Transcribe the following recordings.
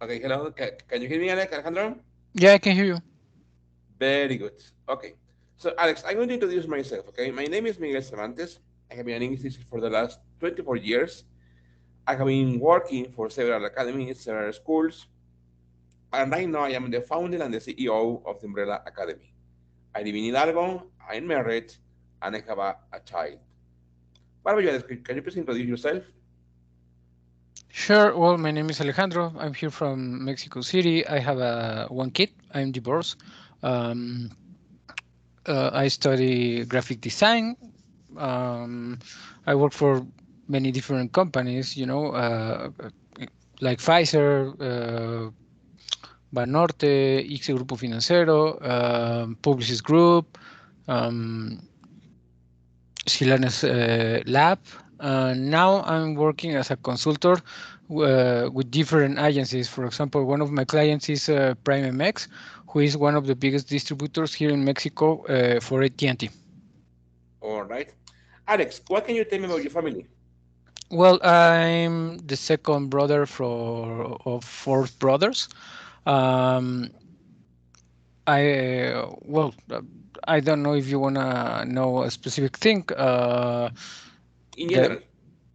Okay, hello. Can you hear me, Alejandro? Yeah, I can hear you. Very good. Okay. So, Alex, I'm going to introduce myself. Okay, my name is Miguel Cervantes. I have been an English teacher for the last 24 years. I have been working for several academies, several schools, and right now I am the founder and the CEO of the Umbrella Academy. I live in Hidalgo. I'm married, and I have a child. What about you, Alex? Can you please introduce yourself? Sure. Well, my name is Alejandro. I'm here from Mexico City. I have one kid. I'm divorced. Um, I study graphic design. Um, I work for many different companies, like Pfizer, Banorte, Ixe Grupo Financiero, Publicis Group, um, Silanes Lab. Now I'm working as a consultant with different agencies. For example, one of my clients is Prime MX, who is one of the biggest distributors here in Mexico for AT&T. All right. Alex, what can you tell me about your family? Well, I'm the second brother of four brothers. Um, I don't know if you wanna know a specific thing. In The general.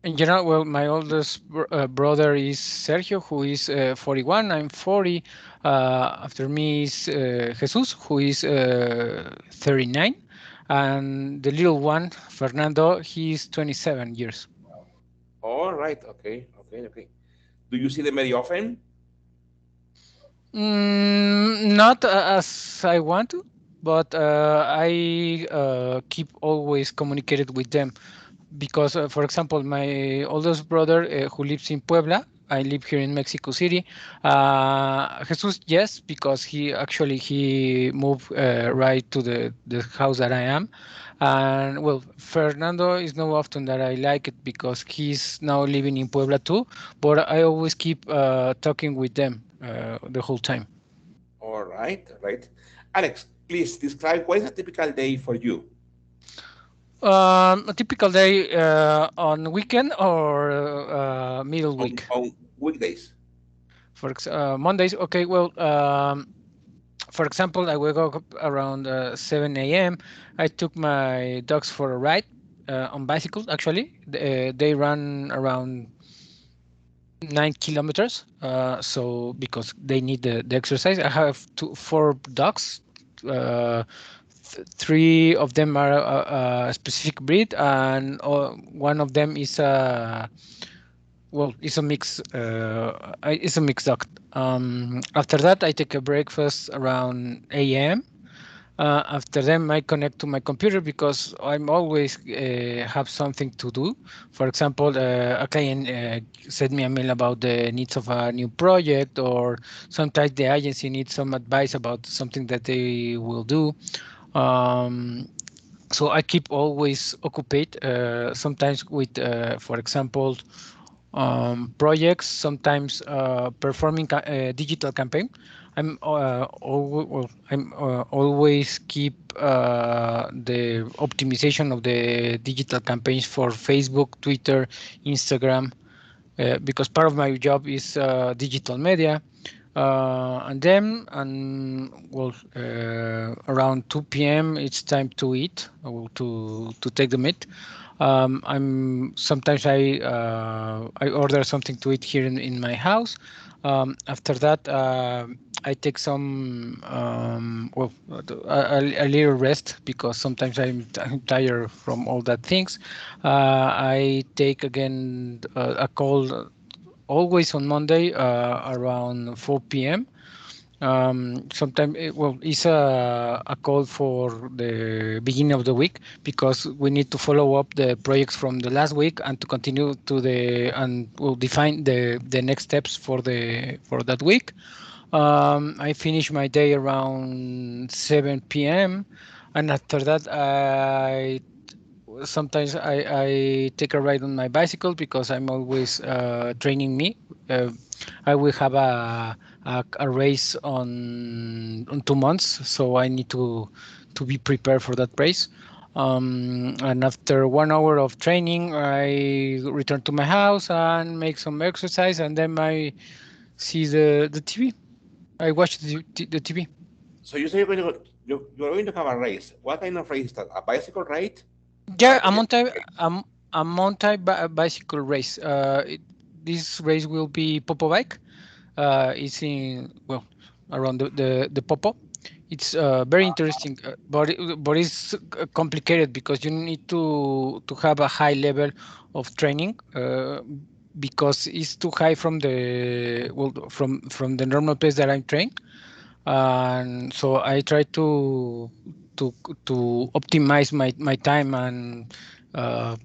In general, well, my oldest brother is Sergio, who is 41. I'm 40. After me is Jesus, who is 39. And the little one, Fernando, he is 27 years. All right. Okay. Okay. Okay. Do you see them very often? Not as I want to, but I keep always communicated with them because, for example, my oldest brother who lives in Puebla, I live here in Mexico City. Jesus, yes, because he moved right to the house that I am. And well, Fernando is not often that I like it because he's now living in Puebla too. But I always keep talking with them the whole time. All right. All right. Alex, please describe what is a typical day for you A typical day on weekend or middle week. on weekdays. Mondays, okay. Well, for example, I wake up around 7 a.m. I took my dogs for a ride on bicycles. Actually, they run around 9 kilometers. So because they need the exercise, I have four dogs. Uh, Three of them are a specific breed, and one of them is a it's a mix. It's a mixed dog. After that, I take a breakfast around a.m. After them, I connect to my computer because I'm always have something to do. For example, a client sent me a mail about the needs of a new project, or sometimes the agency needs some advice about something that they will do. Um, so I keep always occupied. Sometimes with, for example, projects, sometimes performing digital campaign. I'm always keep the optimization of the digital campaigns for Facebook, Twitter, Instagram, because part of my job is digital media. Around 2 p.m. it's time to eat or to take the meat. I'm sometimes I order something to eat here in my house. After that, I take some a little rest because sometimes I'm tired from all that things. I take again a call always on Monday around 4 p.m. Sometimes it's a call for the beginning of the week because we need to follow up the projects from the last week and to continue to the and we'll define the next steps for that week. I finish my day around 7 p.m. and after that I take a ride on my bicycle because I'm always training me. I will have a race on 2 months, so I need to be prepared for that race. And after 1 hour of training, I return to my house and make some exercise, and then see the TV. I watch the TV. So you say you're going to go, you're going to have a race. What kind of race is that? A bicycle ride? Yeah, Like a multi bicycle race. This race will be Popo bike. It's in, well, around the Popo. It's very interesting, but it's complicated because you need to have a high level of training, because it's too high from the, well, from the normal place that I'm trained. And so I try to to optimize my time and uh,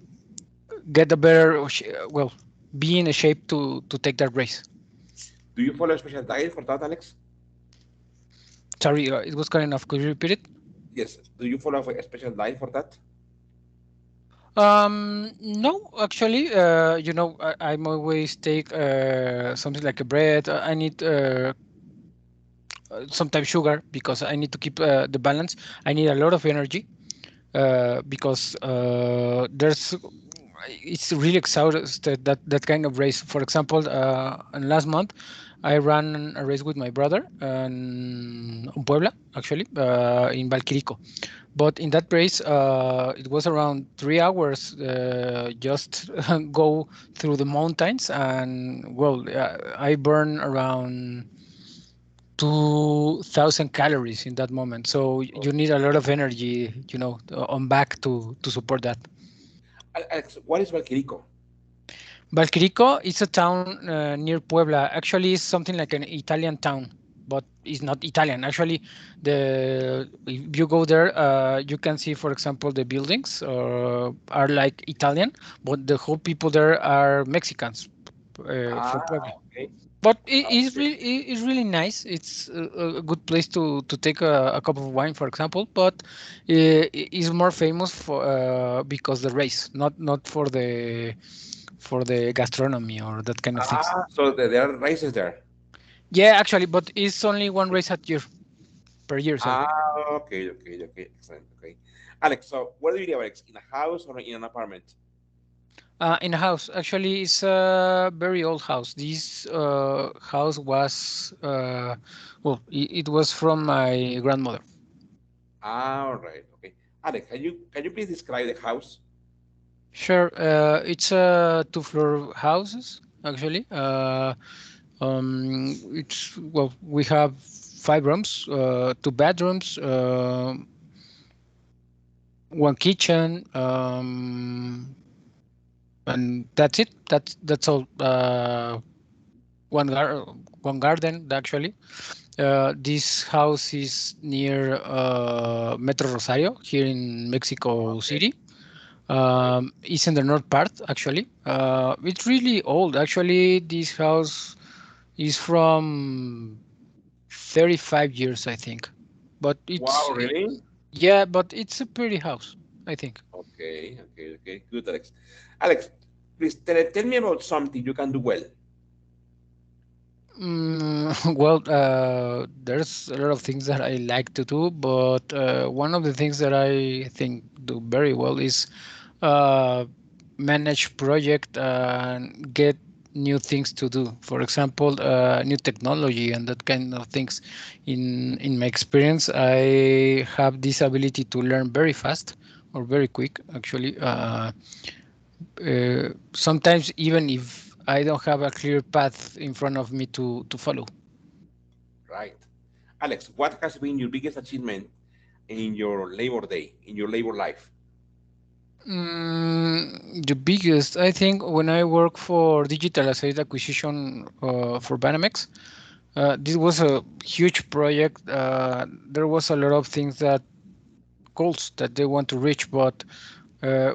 get a better well, be in a shape to take that race. do you follow a special diet for that, Alex? Sorry, it was kind of, could you repeat it? Yes. Do you follow a special diet for that? No, actually, I'm always take something like a bread. I need sometimes sugar because I need to keep the balance. I need a lot of energy because there's it's really exhausted, that kind of race. For example, and last month I ran a race with my brother on Puebla, actually, in Valquirico. But in that race, it was around 3 hours, just go through the mountains, and well, I burned around 2,000 calories in that moment. So you need a lot of energy, on back to support that. Alex, what is Valquirico? Valquirico is a town near Puebla. Actually, it's something like an Italian town, but it's not Italian. Actually, if you go there, you can see, for example, the buildings are like Italian, but the whole people there are Mexicans Ah, from Puebla. okay. But it's really nice. It's a good place to take a cup of wine, for example. But it's more famous for because the race, not for the gastronomy or that kind of things. Ah, so there are races there. Yeah, actually, but it's only one race at year per year. Sorry. Ah, okay, okay, okay, excellent. Okay, Alex. So where do you live, Alex? In a house or in an apartment? In a house. Actually, it's a very old house. This house was well, it was from my grandmother. Ah, all right. Okay, Alex, can you please describe the house? Sure. It's two-floor houses actually. It's, well, we have 5 rooms, 2 bedrooms, one kitchen, and that's it. That's all. One garden actually. This house is near Metro Rosario here in Mexico Okay, City. okay. It's in the north part actually. It's really old. Actually, this house is from 35 years, I think. But Wow, really? yeah, but it's a pretty house, I think. Okay, okay, okay. Good, Alex. Alex, please tell me about something you can do well. Well, there's a lot of things that I like to do, but one of the things that I think do very well is uh, manage project and get new things to do. For example, new technology and that kind of things. In my experience, I have this ability to learn very fast or very quick, actually. Sometimes even if I don't have a clear path in front of me to follow. Right. Alex, what has been your biggest achievement in your labor day, in your labor life? The biggest, I think, when I work for digital asset acquisition for Banamex, this was a huge project. There was a lot of things, that goals that they want to reach, but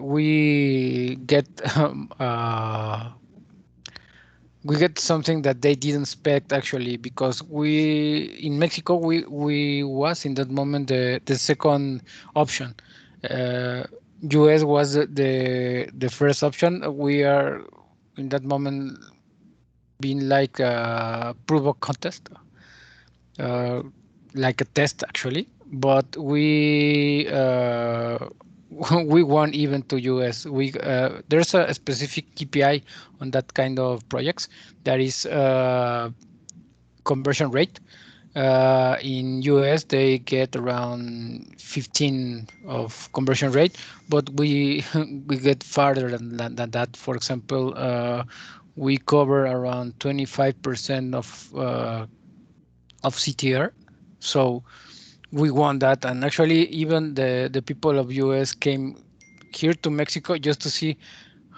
we get we get something that they didn't expect, actually, because we in Mexico, we was in that moment the second option. uh, US was the first option. We are in that moment being like a proof of contest, Right. uh, like a test actually. But we we won even to US. We There's a specific KPI on that kind of projects, that is conversion rate. In US, they get around 15 of conversion rate, but we we get farther than that. For example, we cover around 25% of CTR. So we won that, and actually, even the people of US came here to Mexico just to see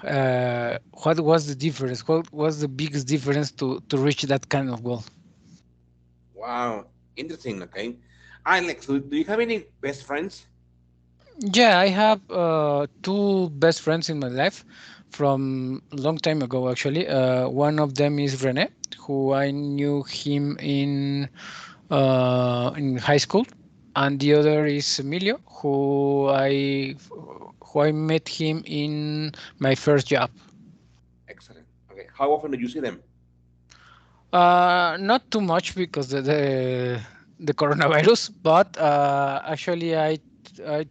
what was the difference, what was the biggest difference to reach that kind of goal. Wow, interesting. Okay, Alex, do you have any best friends? Yeah, I have two best friends in my life from a long time ago, actually. One of them is Rene, who I knew him in high school, and the other is Emilio, who I met him in my first job. Excellent. Okay, how often do you see them? Not too much because the coronavirus, but actually I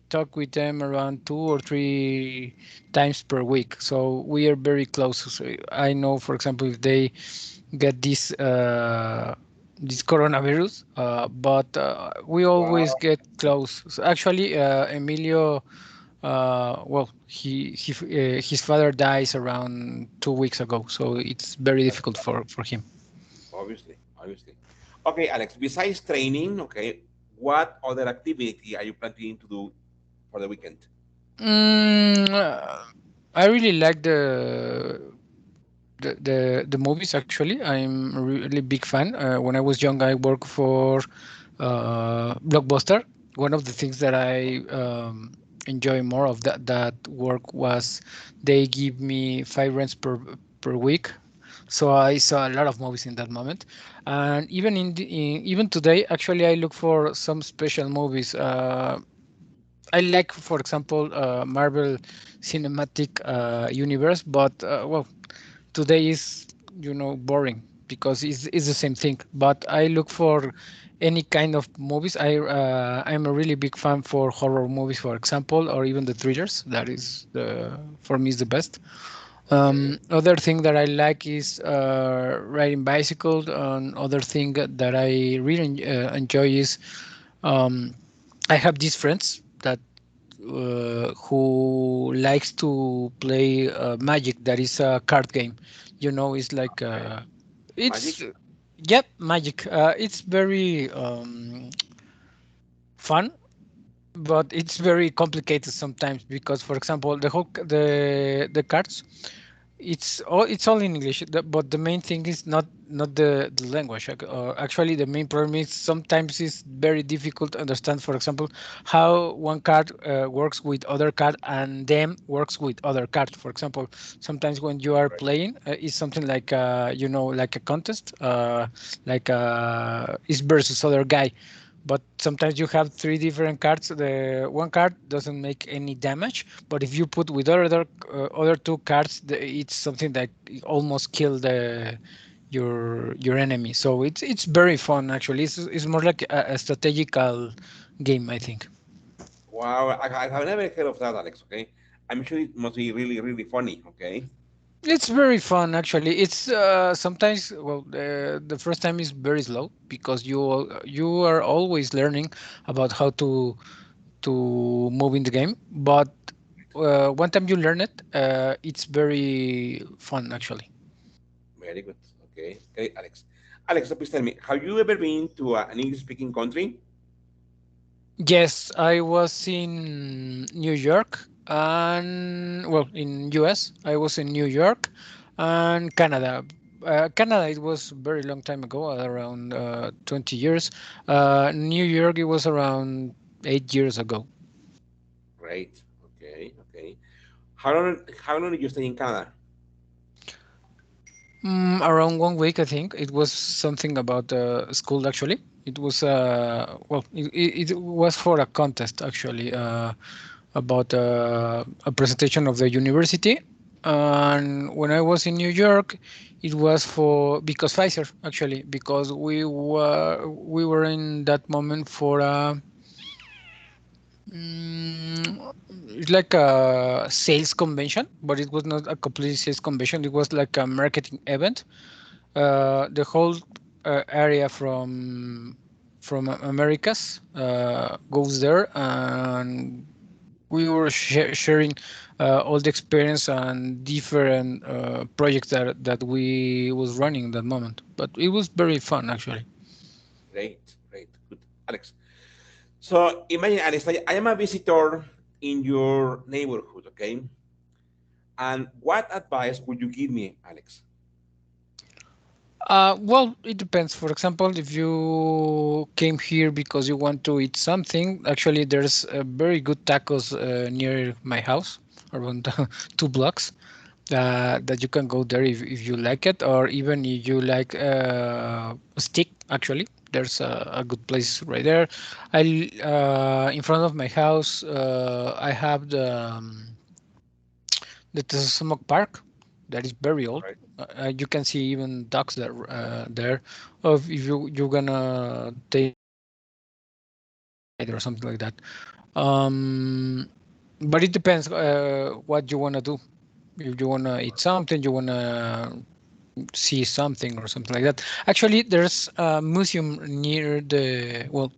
talk with them around 2 or 3 times per week. So we are very close. So I know, for example, if they get this coronavirus, but we always Wow, get close. So actually, Emilio, well, his father dies around 2 weeks ago, so it's very that's difficult for him. obviously, obviously. Okay, Alex. Besides training, okay, what other activity are you planning to do for the weekend? Mm, uh, I really like the movies. Actually, I'm a really big fan. When I was young, I worked for Blockbuster. One of the things that I enjoy more of that work was they give me 5 rents per week. So I saw a lot of movies in that moment, and even today, actually, I look for some special movies. I like, for example, Marvel Cinematic Universe, but well, today is boring because it's the same thing. But I look for any kind of movies. I'm a really big fan for horror movies, for example, or even the thrillers. That is the for me is the best. Okay, Other thing that I like is riding bicycle. Other thing that I really enjoy is I have these friends that who likes to play Magic. That is a card game. It's like okay. it's Magic. yep, Magic. It's very fun, but it's very complicated sometimes because, for example, the cards it's all in English, but the main thing is not the language. Actually, the main problem is sometimes it's very difficult to understand. For example, how one card works with other card and then works with other card. For example, sometimes when you are Right. playing, it's something like like a contest, like is versus other guy, but sometimes you have three different cards. The one card doesn't make any damage, but if you put with other two cards, it's something that almost kill your enemy. So it's very fun actually. It's more like a strategical game, I think. Wow, I have never heard of that, Alex. Okay, I'm sure it must be really, really funny. Okay, It's very fun actually. It's sometimes, well, the first time is very slow because you are always learning about how to move in the game. But one time you learn it, it's very fun actually. very good. Okay, okay, Alex. Alex, so please tell me, have you ever been to an English-speaking country? Yes, I was in New York and, well, in US. I was in New York and Canada. Canada, it was very long time ago, around 20 years. New York, it was around 8 years ago. Great. Okay, okay. How long did you stay in Canada? Around 1 week, I think. It was something about school, actually. It was, well, it was for a contest, actually, about a presentation of the university. And when I was in New York, it was because Pfizer, actually, because we were in that moment for it's like a sales convention, but it was not a complete sales convention. It was like a marketing event. The whole area from Americas goes there, and we were sharing all the experience and different projects that we was running in that moment. But it was very fun actually. Great, great, good. Alex. So imagine, Alex, I am a visitor in your neighborhood, okay? And what advice would you give me, Alex? Well, it depends. For example, if you came here because you want to eat something, actually, there's very good tacos near my house, around 2 blocks. That you can go there if you like it, or even if you like steak. Actually, there's a good place right there. I in front of my house, I have the smoke park that is very old. Right. You can see even ducks there. Or if you're gonna take or something like that. Um, but it depends what you wanna do. If you wanna eat something, you wanna see something or something like that. Actually, there's a museum near the well,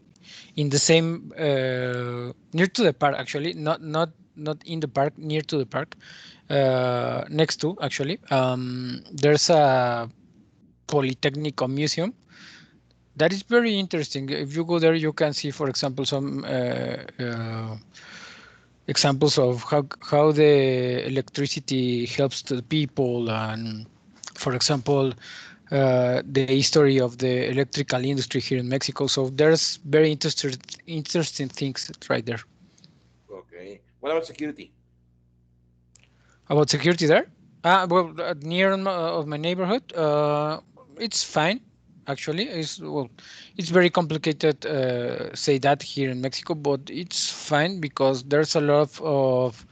in the same near to the park. Actually, not in the park, near to the park, next to actually. There's a Polytechnical museum that is very interesting. If you go there, you can see, for example, some examples of how the electricity helps the people, and for example, the history of the electrical industry here in Mexico. So there's very interesting things right there. Okay. What about security? About security there, well, near of my neighborhood, it's fine. Actually, it's very complicated. Say that here in Mexico, but it's fine because there's a lot of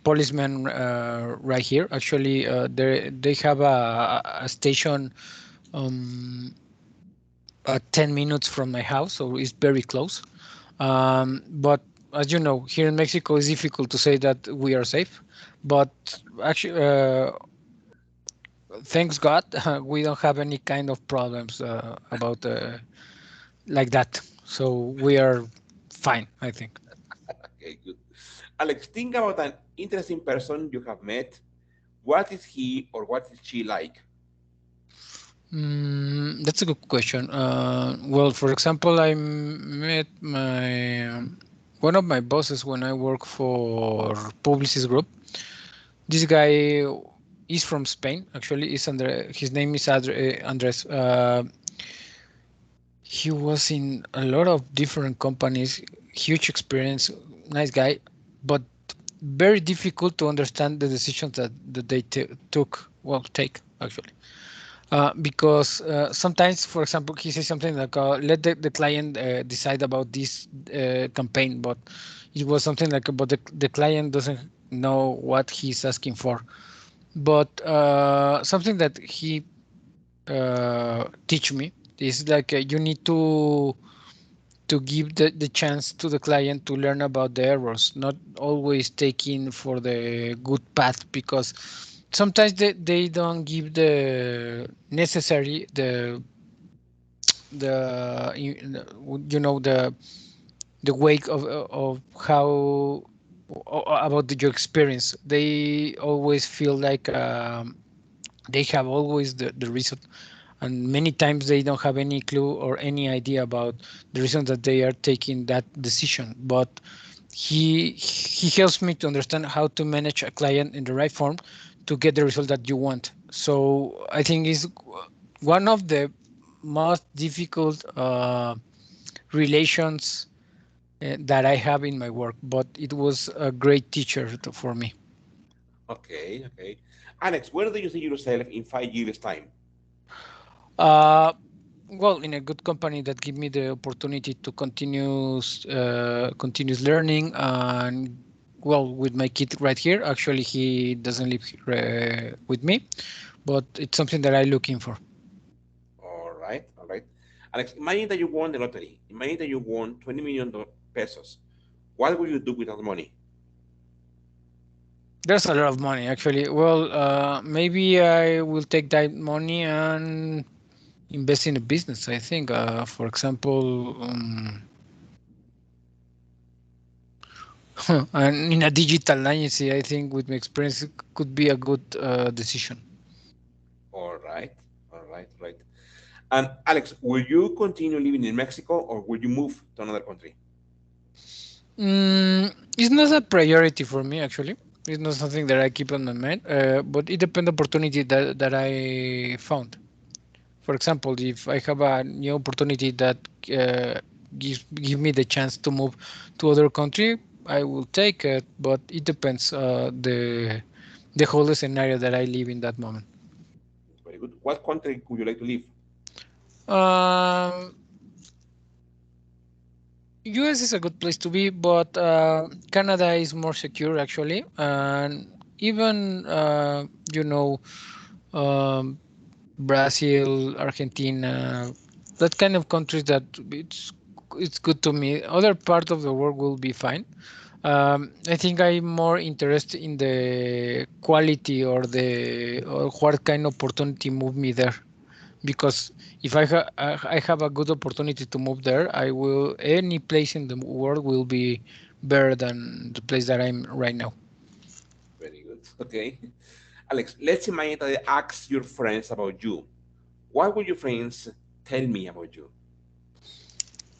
policemen right here. Actually, they have a station um, 10 minutes from my house, so it's very close. But as you know, here in Mexico, it's difficult to say that we are safe. But actually, thanks God, we don't have any kind of problems about like that. So we are fine, I think. Okay, good. Alex, think about an interesting person you have met. What is he or what is she like? That's a good question. Well, for example, I met one of my bosses when I work for Publicis Group. This guy is from Spain. Actually, is Andre. His name is Andres. He was in a lot of different companies. Huge experience. Nice guy, but very difficult to understand the decisions that they took. Well, take actually. Because sometimes, for example, he says something like, "Let the client decide about this campaign," but it was something like, "But the client doesn't know what he's asking for." But something that he teach me is like you need to give the chance to the client to learn about the errors, not always taking for the good path, because sometimes they don't give the necessary the you know the wake of how about your experience. They always feel like they have always the reason, and many times they don't have any clue or any idea about the reason that they are taking that decision. But he helps me to understand how to manage a client in the right form to get the result that you want. So I think is one of the most difficult relations that I have in my work, but it was a great teacher for me. Okay, okay. Alex, where do you see yourself in 5 years' time? Uh, well, in a good company that give me the opportunity to continuous learning, and well, with my kid right here. Actually, he doesn't live with me, but it's something that I'm looking for. All right, all right. Alex, imagine that you won the lottery. Imagine that you won 20 million pesos. What will you do with that money? There's a lot of money actually. Well, maybe I will take that money and invest in a business. I think, for example, and in a digital agency, I think with my experience, it could be a good decision. All right, all right, right. And Alex, will you continue living in Mexico or will you move to another country? It's not a priority for me actually. It's not something that I keep on my mind, but it depends opportunity that I found. For example, if I have a new opportunity that give me the chance to move to other country, I will take it. But it depends the whole scenario that I live in that moment. Very good. What country would you like to live? Um, US is a good place to be, but Canada is more secure actually, and even you know um, Brazil, Argentina, that kind of countries that it's good to me. Other part of the world will be fine. I think I'm more interested in the quality or what kind of opportunity move me there. Because if I have a good opportunity to move there, I will any place in the world will be better than the place that I'm right now. Very good. Okay. Alex, let's imagine that I ask your friends about you. What would your friends tell me about you?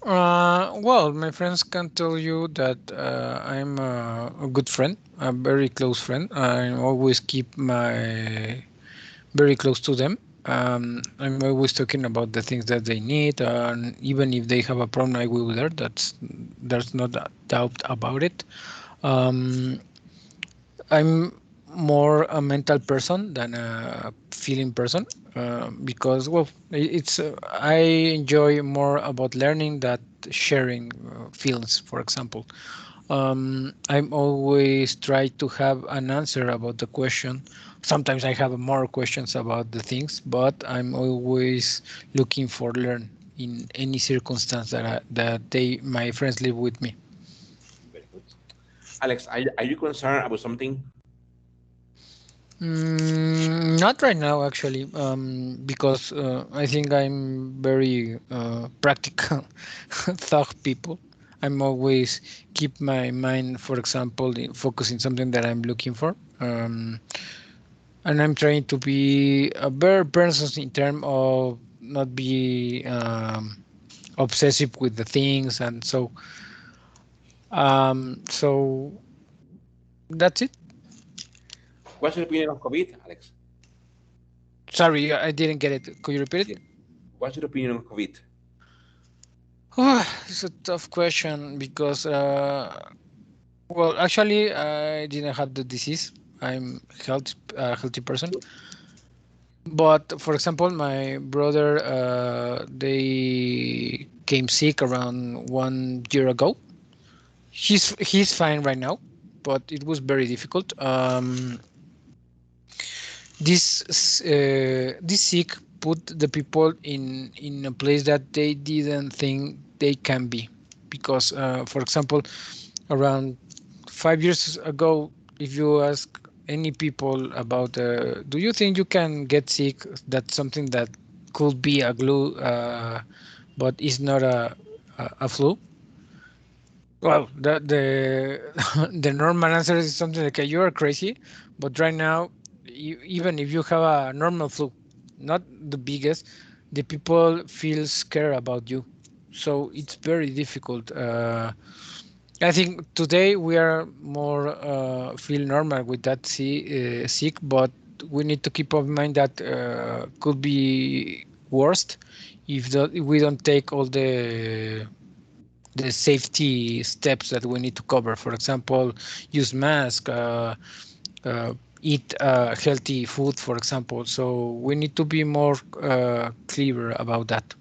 Well, my friends can tell you that I'm a good friend, a very close friend. I always keep my very close to them. I'm always talking about the things that they need, and even if they have a problem, I will be there. There's not a doubt about it. Um, I'm more a mental person than a feeling person because, well, it's I enjoy more about learning that sharing feelings. For example, I'm always try to have an answer about the question. Sometimes I have more questions about the things, but I'm always looking for learn in any circumstance that they my friends live with me. Very good. Alex, are you concerned about something? Not right now, actually, because I think I'm very practical thought people. I'm always keep my mind, for example, focusing something that I'm looking for, and I'm trying to be a better person in terms of not be obsessive with the things, and so that's it. What's your opinion on COVID, Alex? Sorry, I didn't get it. Could you repeat Yeah. it? What's your opinion on COVID? It's a tough question because, well, actually, I didn't have the disease. I'm a healthy person. But for example, my brother, they came sick around 1 year ago. He's fine right now, but it was very difficult. This sick put the people in a place that they didn't think they can be, because, for example, around 5 years ago, if you ask any people about, do you think you can get sick? That's something that could be a glue, but is not a flu. Well, the normal answer is something like, you are crazy. But right now, even if you have a normal flu, not the biggest, the people feel scared about you. So it's very difficult. I think today we are more feel normal with that sick, but we need to keep in mind that could be worst if we don't take all the safety steps that we need to cover. For example, use mask, eat healthy food, for example. So we need to be more clever about that.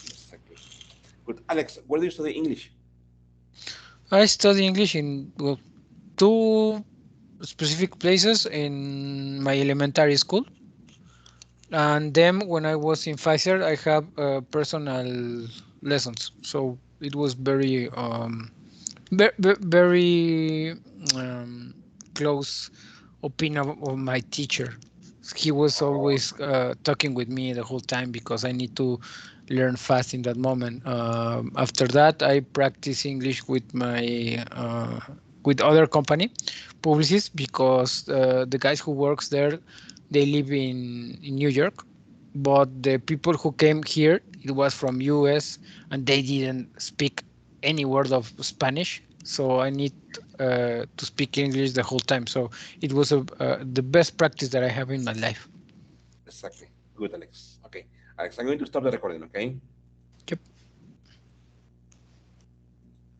Exactly. Good. Alex, where do you study English? I study English in, well, two specific places in my elementary school, and then when I was in Pfizer, I have personal lessons. So it was very close opinion of my teacher. he was Oh, always talking with me the whole time because I need to learn fast in that moment. After that, I practice English with my with other company publicists because the guys who works there, they live in New York, but the people who came here, it was from US, and they didn't speak any word of Spanish, so I need to speak English the whole time. So it was the best practice that I have in my life. exactly. Good, Alex. Okay, Alex, I'm going to stop the recording. Okay.